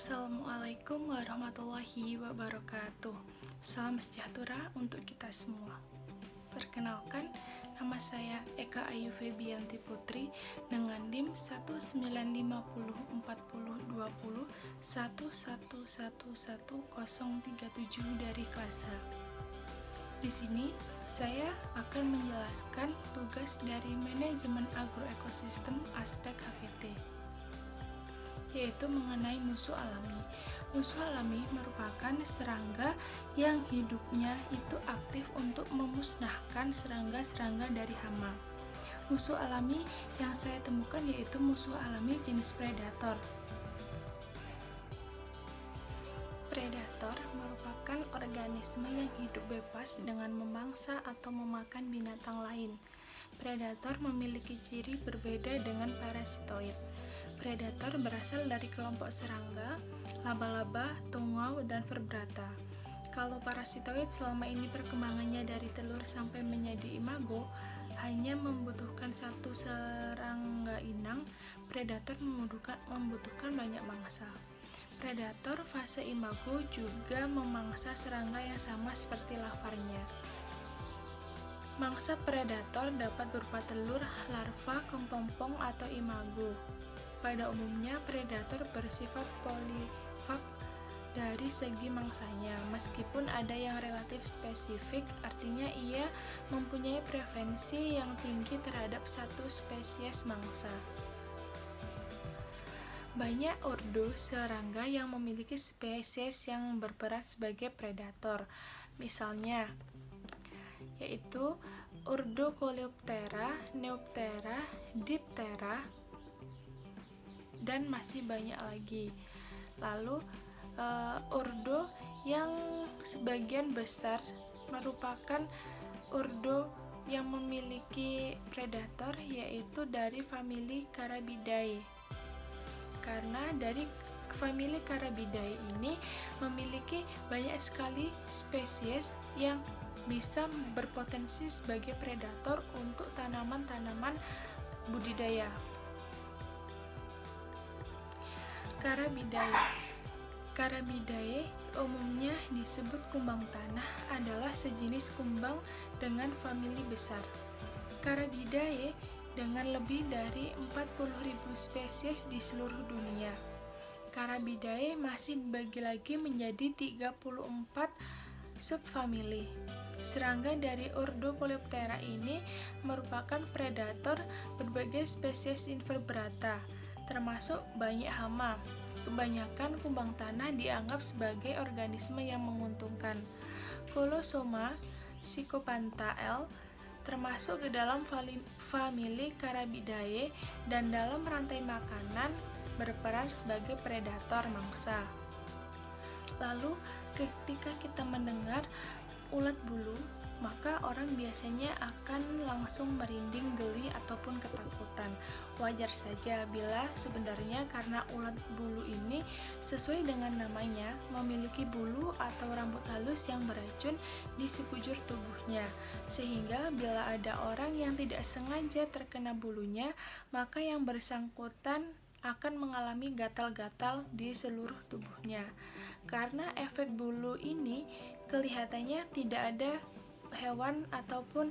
Assalamualaikum warahmatullahi wabarakatuh. Salam sejahtera untuk kita semua. Perkenalkan, nama saya Eka Ayu Febianti Putri dengan NIM 1950401111037 dari kelas H. Di sini saya akan menjelaskan tugas dari manajemen agroekosistem aspek HPT, yaitu mengenai musuh alami. Musuh alami merupakan serangga yang hidupnya itu aktif untuk memusnahkan serangga-serangga dari hama. Musuh alami yang saya temukan yaitu musuh alami jenis predator. Predator merupakan organisme yang hidup bebas dengan memangsa atau memakan binatang lain. Predator memiliki ciri berbeda dengan parasitoid. Predator berasal dari kelompok serangga, laba-laba, tungau, dan vertebrata. Kalau parasitoid selama ini perkembangannya dari telur sampai menjadi imago hanya membutuhkan satu serangga inang, predator membutuhkan banyak mangsa. Predator fase imago juga memangsa serangga yang sama seperti larvanya. Mangsa predator dapat berupa telur, larva, kepompong, atau imago. Pada umumnya, predator bersifat polifag dari segi mangsanya, meskipun ada yang relatif spesifik, artinya ia mempunyai preferensi yang tinggi terhadap satu spesies mangsa. Banyak ordo serangga yang memiliki spesies yang berperan sebagai predator, misalnya yaitu ordo Coleoptera, Neoptera, Diptera, dan masih banyak lagi. Lalu ordo yang sebagian besar merupakan ordo yang memiliki predator yaitu dari famili Carabidae. Karena dari famili Carabidae ini memiliki banyak sekali spesies yang bisa berpotensi sebagai predator untuk tanaman-tanaman budidaya. Carabidae umumnya disebut kumbang tanah adalah sejenis kumbang dengan famili besar. Carabidae dengan lebih dari 40.000 spesies di seluruh dunia. Carabidae masih dibagi lagi menjadi 34 subfamili. Serangga dari ordo Coleoptera ini merupakan predator berbagai spesies invertebrata, termasuk banyak hama. Kebanyakan kumbang tanah dianggap sebagai organisme yang menguntungkan. Colosoma Psychopantha termasuk ke dalam famili Carabidae dan dalam rantai makanan berperan sebagai predator mangsa. Lalu ketika kita mendengar ulat bulu, maka orang biasanya akan langsung merinding, geli, ataupun ketakutan. Wajar saja bila sebenarnya karena ulat bulu ini sesuai dengan namanya memiliki bulu atau rambut halus yang beracun di sekujur tubuhnya, sehingga bila ada orang yang tidak sengaja terkena bulunya, maka yang bersangkutan akan mengalami gatal-gatal di seluruh tubuhnya. Karena efek bulu ini kelihatannya tidak ada hewan ataupun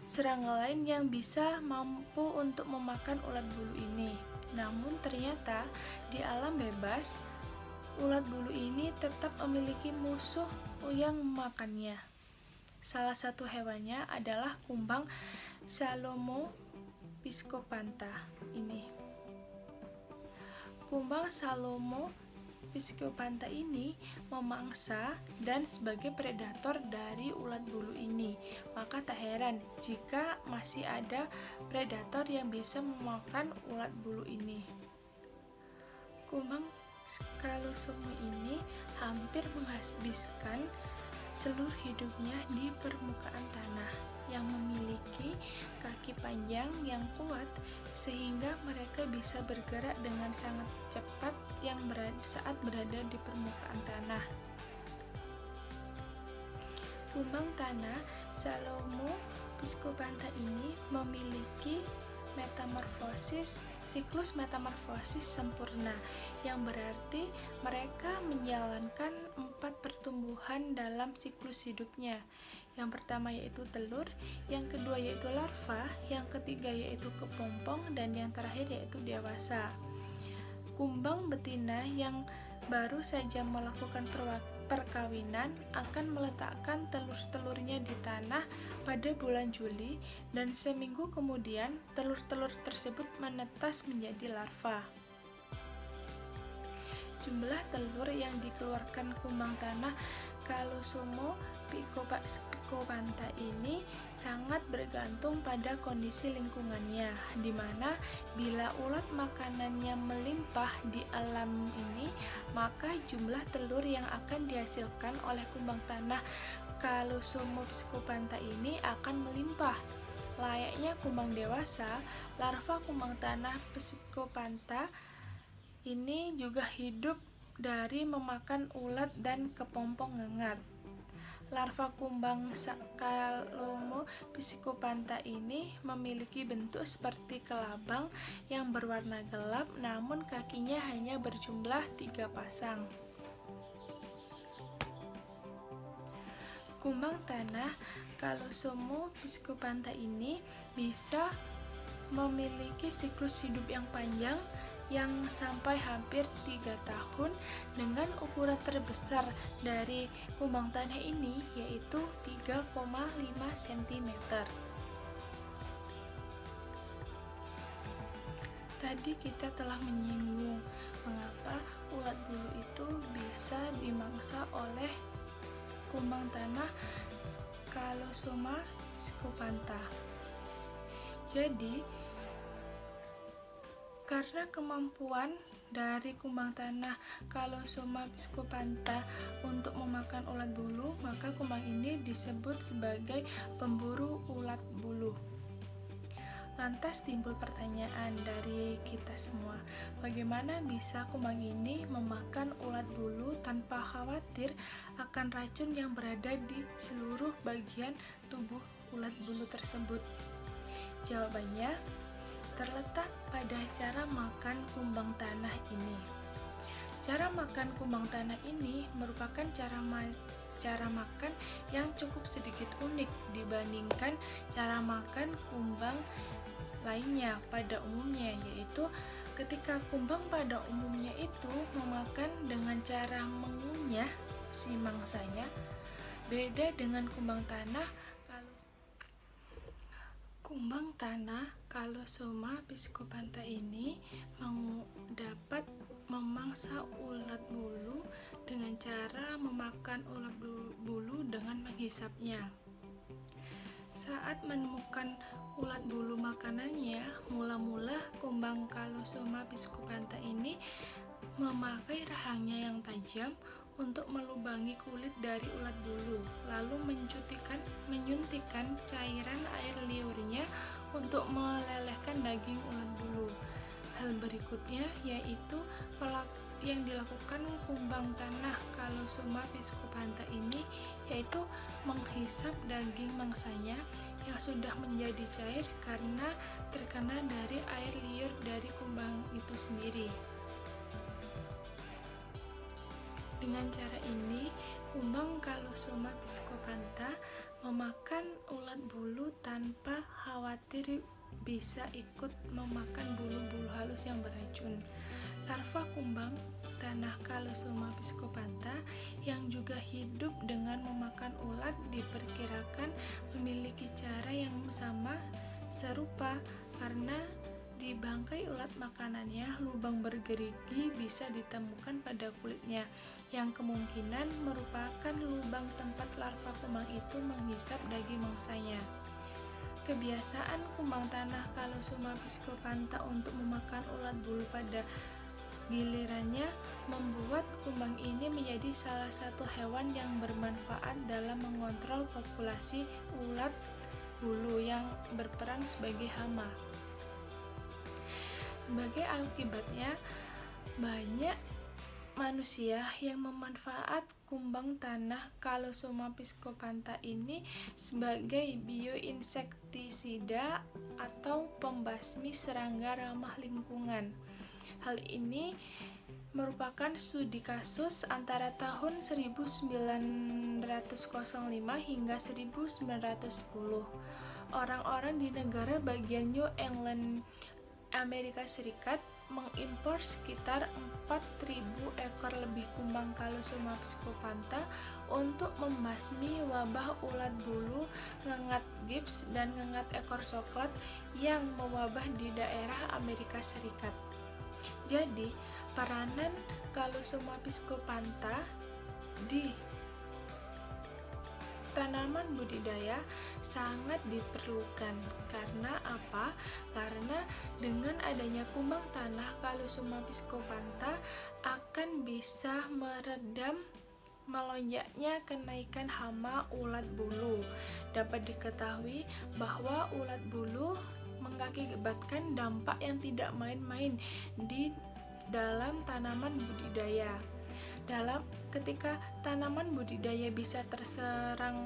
serangga lain yang bisa mampu untuk memakan ulat bulu ini. Namun ternyata di alam bebas ulat bulu ini tetap memiliki musuh yang memakannya. Salah satu hewannya adalah kumbang Salomo Piscopantha ini. Kumbang Salomo Piscopantha ini memangsa dan sebagai predator dari ulat bulu ini. Maka tak heran jika masih ada predator yang bisa memakan ulat bulu ini. Kumbang Calosoma ini hampir menghabiskan seluruh hidupnya di permukaan tanah yang memiliki kaki panjang yang kuat sehingga mereka bisa bergerak dengan sangat cepat saat berada di permukaan tanah. Kumbang tanah Salomo Piscopantha ini memiliki siklus metamorfosis sempurna, yang berarti mereka menjalankan 4 pertumbuhan dalam siklus hidupnya. Yang pertama yaitu telur, yang kedua yaitu larva, yang ketiga yaitu kepompong, dan yang terakhir yaitu dewasa. Kumbang betina yang baru saja melakukan perkawinan akan meletakkan telur-telurnya di tanah pada bulan Juli, dan seminggu kemudian telur-telur tersebut menetas menjadi larva. Jumlah telur yang dikeluarkan kumbang tanah Calosoma picobantha ini sangat bergantung pada kondisi lingkungannya, di mana bila ulat makanannya melimpah di alam ini, maka jumlah telur yang akan dihasilkan oleh kumbang tanah Calosoma picobantha ini akan melimpah. Layaknya kumbang dewasa, larva kumbang tanah picobantha ini juga hidup dari memakan ulat dan kepompong ngengat. Larva kumbang Calosoma picobantha ini memiliki bentuk seperti kelabang yang berwarna gelap, namun kakinya hanya berjumlah 3 pasang. Kumbang tanah Calosoma picobantha ini bisa memiliki siklus hidup yang panjang yang sampai hampir 3 tahun, dengan ukuran terbesar dari kumbang tanah ini yaitu 3,5 cm. Tadi kita telah menyinggung mengapa ulat bulu itu bisa dimangsa oleh kumbang tanah Calosoma picobantha. Jadi, karena kemampuan dari kumbang tanah Calosoma picobantha untuk memakan ulat bulu, maka kumbang ini disebut sebagai pemburu ulat bulu. Lantas timbul pertanyaan dari kita semua, bagaimana bisa kumbang ini memakan ulat bulu tanpa khawatir akan racun yang berada di seluruh bagian tubuh ulat bulu tersebut? Jawabannya terletak pada cara makan kumbang tanah ini. Cara makan kumbang tanah ini merupakan cara makan yang cukup sedikit unik dibandingkan cara makan kumbang lainnya pada umumnya, yaitu ketika kumbang pada umumnya itu memakan dengan cara mengunyah si mangsanya. Beda dengan kumbang tanah Calosoma picobantha ini dapat memangsa ulat bulu dengan cara memakan ulat bulu dengan menghisapnya. Saat menemukan ulat bulu makanannya, mula-mula kumbang Calosoma picobantha ini memakai rahangnya yang tajam untuk melubangi kulit dari ulat bulu, lalu menyuntikkan cairan air liurnya untuk melelehkan daging ulat bulu. Hal berikutnya yaitu yang dilakukan kumbang tanah Calosoma picobantha ini yaitu menghisap daging mangsanya yang sudah menjadi cair karena terkena dari air liur dari kumbang itu sendiri. Dengan cara ini, kumbang Calosoma picobantha memakan ulat bulu tanpa khawatir bisa ikut memakan bulu-bulu halus yang beracun. Larva kumbang tanah Calosoma picobantha yang juga hidup dengan memakan ulat diperkirakan memiliki cara yang serupa karena di bangkai ulat makanannya lubang bergerigi bisa ditemukan pada kulitnya, yang kemungkinan merupakan lubang tempat larva kumbang itu menghisap daging mangsanya. Kebiasaan kumbang tanah Calosoma picobantha untuk memakan ulat bulu pada gilirannya membuat kumbang ini menjadi salah satu hewan yang bermanfaat dalam mengontrol populasi ulat bulu yang berperan sebagai hama. Sebagai akibatnya, banyak manusia yang memanfaat kumbang tanah Calosoma picobantha ini sebagai bioinsektisida insektisida atau pembasmi serangga ramah lingkungan. Hal ini merupakan studi kasus antara tahun 1905 hingga 1910. Orang-orang di negara bagian New England, Amerika Serikat mengimpor sekitar 4.000 ekor lebih kumbang Calosoma piscopantha untuk membasmi wabah ulat bulu, ngengat gips, dan ngengat ekor coklat yang mewabah di daerah Amerika Serikat. Jadi, peranan Calosoma piscopantha di tanaman budidaya sangat diperlukan. Karena apa? Karena dengan adanya kumbang tanah Calosoma piscopantha akan bisa meredam melonjaknya kenaikan hama ulat bulu. Dapat diketahui bahwa ulat bulu mengakibatkan dampak yang tidak main-main di dalam tanaman budidaya. Ketika tanaman budidaya bisa terserang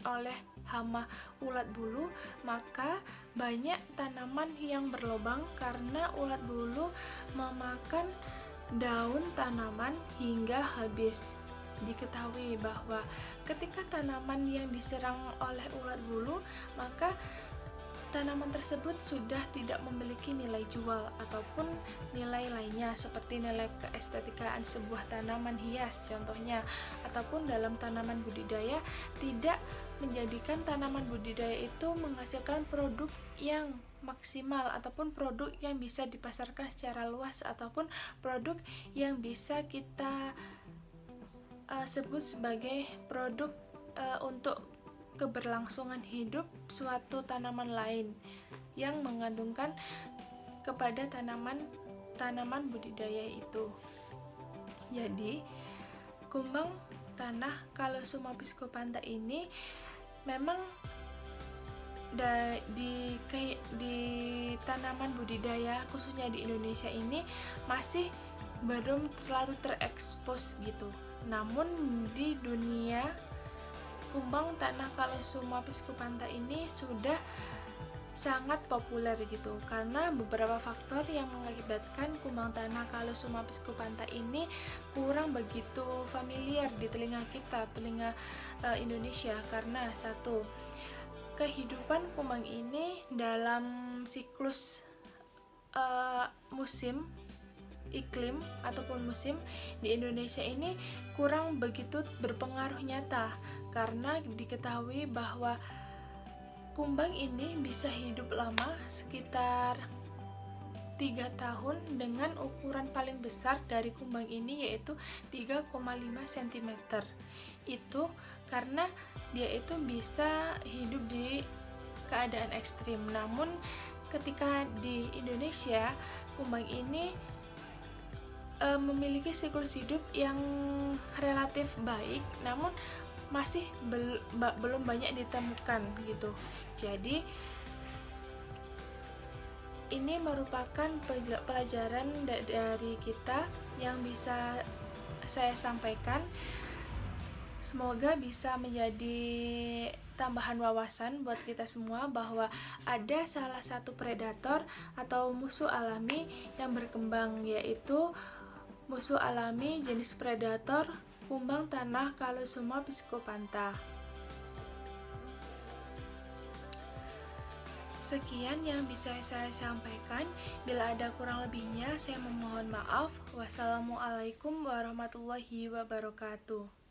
oleh hama ulat bulu, maka banyak tanaman yang berlubang karena ulat bulu memakan daun tanaman hingga habis. Diketahui bahwa ketika tanaman yang diserang oleh ulat bulu, maka tanaman tersebut sudah tidak memiliki nilai jual ataupun nilai lainnya seperti nilai keestetikaan sebuah tanaman hias contohnya, ataupun dalam tanaman budidaya tidak menjadikan tanaman budidaya itu menghasilkan produk yang maksimal ataupun produk yang bisa dipasarkan secara luas ataupun produk yang bisa kita sebut sebagai produk untuk keberlangsungan hidup suatu tanaman lain yang menggantungkan kepada tanaman budidaya itu. Jadi, kumbang tanah Calosoma piscopantha ini memang di tanaman budidaya khususnya di Indonesia ini masih belum terlalu terekspos gitu. Namun di dunia kumbang tanah Calosoma piscopantha ini sudah sangat populer gitu, karena beberapa faktor yang mengakibatkan kumbang tanah Calosoma piscopantha ini kurang begitu familiar di telinga kita, telinga Indonesia. Karena satu, kehidupan kumbang ini dalam siklus musim iklim ataupun musim di Indonesia ini kurang begitu berpengaruh nyata, karena diketahui bahwa kumbang ini bisa hidup lama sekitar 3 tahun dengan ukuran paling besar dari kumbang ini yaitu 3,5 cm. Itu karena dia itu bisa hidup di keadaan ekstrim. Namun ketika di Indonesia kumbang ini memiliki siklus hidup yang relatif baik, namun masih belum banyak ditemukan gitu. Jadi ini merupakan pelajaran dari kita yang bisa saya sampaikan. Semoga bisa menjadi tambahan wawasan buat kita semua bahwa ada salah satu predator atau musuh alami yang berkembang, yaitu musuh alami jenis predator kumbang tanah Calosoma piscopantha. Sekian yang bisa saya sampaikan. Bila ada kurang lebihnya, saya memohon maaf. Wassalamualaikum warahmatullahi wabarakatuh.